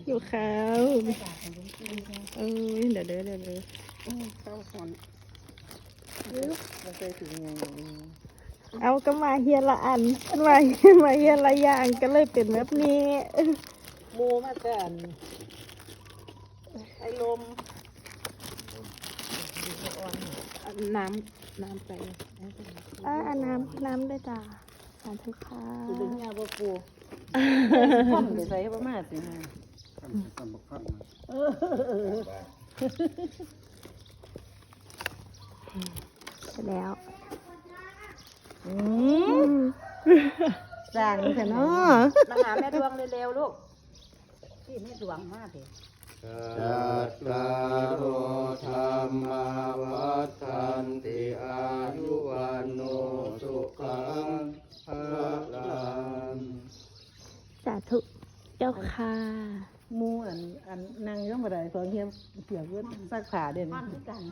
อยู่ข้าวเอ้ยเดี๋ยวข้าวคนเราเคยถึงไง เอาก็มาเฮียละอันมาเฮียละอย่างก็เลยเป็นแบบนี้ หมูมากันไอ้ลม น้ำไปอันน้ำได้จ้าสาธุค่ะ คือดึงยาบ่ปูท่อนไปใส่ประมาณสิฮะ ทำบักพัน เสร็จแล้ว สั่งเถอะเนาะมาหาแม่ดวงเร็วๆลูกที่แม่ดวงมากเลย จัตตารโอธรรมาวัฏันติอายุวันโนสุขังภะลัง สาธุเจ้าค่ะ มูอันนางย่องกระไดของเฮียเปียกเวทซักผ้าเด่นกัน